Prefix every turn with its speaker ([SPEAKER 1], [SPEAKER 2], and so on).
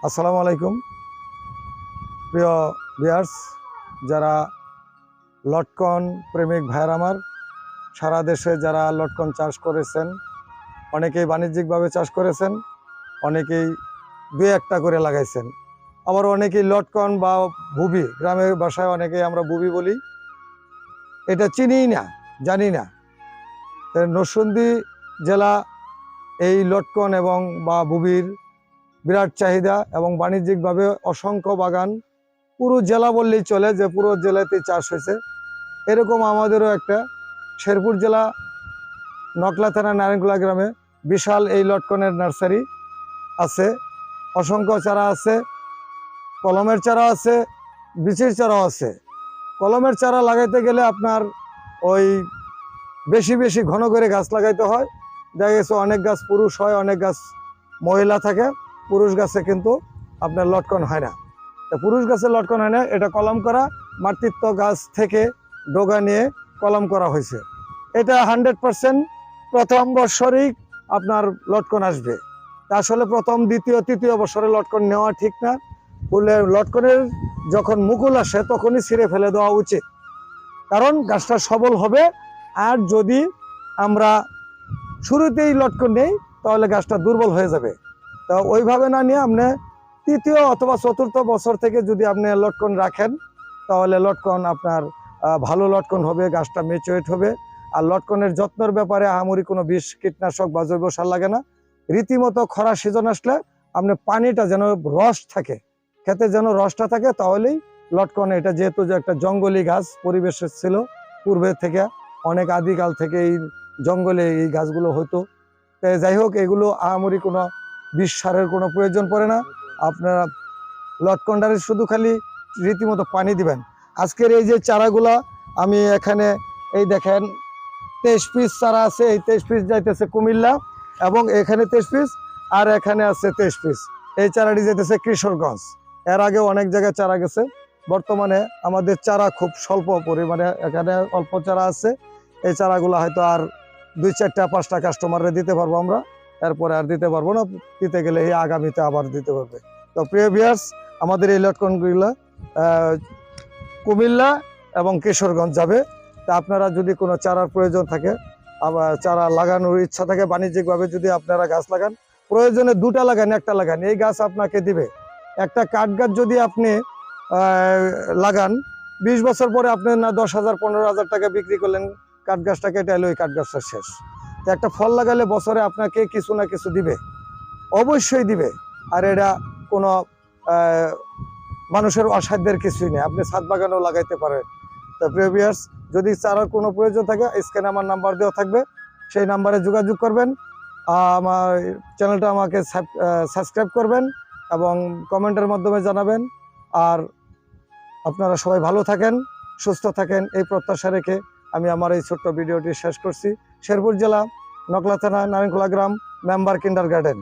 [SPEAKER 1] আসসালামু আলাইকুম প্রিয় ভিউয়ার্স, যারা লটকন প্রেমিক ভাইয়ের আমার, সারা দেশে যারা লটকন চাষ করেছেন, অনেকেই বাণিজ্যিকভাবে চাষ করেছেন, অনেকেই দুই একটা করে লাগাইছেন, আবার অনেকেই লটকন বা বুবি, গ্রামের ভাষায় অনেকেই আমরা বুবি বলি, এটা চিনিই না, জানি না। নরসিংদী জেলা এই লটকন এবং বা বুবির বিরাট চাহিদা এবং বাণিজ্যিকভাবে অসংখ্য বাগান, পুরো জেলা বললেই চলে যে পুরো জেলাতে চাষ হয়েছে। এরকম আমাদেরও একটা শেরপুর জেলা নকলা থানা নারায়ণকুলা গ্রামে বিশাল এই লটকনের নার্সারি আছে। অসংখ্য চারা আছে, কলমের চারা আছে, বীজের চারাও আছে। কলমের চারা লাগাইতে গেলে আপনার ওই বেশি বেশি ঘন করে গাছ লাগাইতে হয়। দেখা গেছে অনেক গাছ পুরুষ হয়, অনেক গাছ মহিলা থাকে। পুরুষ গাছে কিন্তু আপনার লটকন হয় না। পুরুষ গাছে লটকন হয় না, এটা কলম করা মাতৃত্ব গাছ থেকে ডোগা নিয়ে কলম করা হয়েছে। এটা 100% প্রথম বছরেই আপনার লটকন আসবে। আসলে প্রথম দ্বিতীয় তৃতীয় বছরে লটকন নেওয়া ঠিক না। বলে লটকনের যখন মুকুল আসে তখনই ছিঁড়ে ফেলে দেওয়া উচিত, কারণ গাছটা সবল হবে। আর যদি আমরা শুরুতেই লটকন নেই তাহলে গাছটা দুর্বল হয়ে যাবে। তা ওইভাবে না নিয়ে আপনি তৃতীয় অথবা চতুর্থ বছর থেকে যদি আপনি লটকন রাখেন তাহলে লটকন আপনার ভালো লটকন হবে, গাছটা ম্যাচিউরড হবে। আর লটকনের যত্নের ব্যাপারে আহামরি কোনো বিষ কীটনাশক বা জৈব সার লাগে না। রীতিমতো খরা সিজন আসলে আপনি পানিটা যেন রস থাকে, খেতে যেন রসটা থাকে, তাহলেই লটকন। এটা যেহেতু যে একটা জঙ্গলি গাছ পরিবেশে ছিল পূর্বে থেকে, অনেক আদিকাল থেকে এই জঙ্গলে এই গাছগুলো হতো। যাই হোক, এগুলো আহামরি কোনো বিষ সারের কোনো প্রয়োজন পড়ে না। আপনারা লটকনটারে শুধু খালি রীতিমতো পানি দিবেন। আজকের এই যে চারাগুলা আমি এখানে এই দেখেন 23 পিস চারা আছে। এই 23 পিস যাইতেছে কুমিল্লা, এবং এখানে 23 পিস, আর এখানে আছে 23 পিস। এই চারাটি যাইতেছে কিশোরগঞ্জ। এর আগে অনেক জায়গায় চারা গেছে। বর্তমানে আমাদের চারা খুব স্বল্প পরিমাণে, এখানে অল্প চারা আছে। এই চারাগুলো হয়তো আর 2, 4, 5টা কাস্টমাররে দিতে পারবো আমরা, এরপরে আর দিতে পারবো না। দিতে গেলে এই আগামীতে আবার দিতে পারবে। তো প্রিয় ভিউয়ার্স, আমাদের এই লটকনগুলো কুমিল্লা এবং কিশোরগঞ্জ যাবে। তা আপনারা যদি কোনো চারার প্রয়োজন থাকে, আবার চারা লাগানোর ইচ্ছা থাকে বাণিজ্যিকভাবে, যদি আপনারা গাছ লাগান, প্রয়োজনে 2টা লাগান, 1টা লাগান, এই গাছ আপনাকে দিবে। একটা কাঠ গাছ যদি আপনি লাগান, 20 বছর পরে আপনি না 10,000 15,000 টাকা বিক্রি করলেন, কাঠ গাছটা কেটে এলো, ওই কাঠ গাছটা শেষ। তো একটা ফল লাগালে বছরে আপনাকে কিছু না কিছু দিবে, অবশ্যই দিবে। আর এটা কোনো মানুষের অসাধ্যের কিছুই নেই, আপনি ছাদ বাগানেও লাগাইতে পারেন। তো প্রিয় ভিউয়ার্স, যদি চারার কোনো প্রয়োজন থাকে, স্ক্রিনে আমার নাম্বার দেওয়া থাকবে, সেই নাম্বারে যোগাযোগ করবেন। আমার চ্যানেলটা আমাকে সাবস্ক্রাইব করবেন এবং কমেন্টের মাধ্যমে জানাবেন। আর আপনারা সবাই ভালো থাকেন, সুস্থ থাকেন, এই প্রত্যাশা রেখে আমি আমার এই ছোট্ট ভিডিওটি শেষ করছি। শেরপুর জেলা নকলা থানা নারায়ণকুলা গ্রাম, মেম্বার কিন্ডারগার্টেন।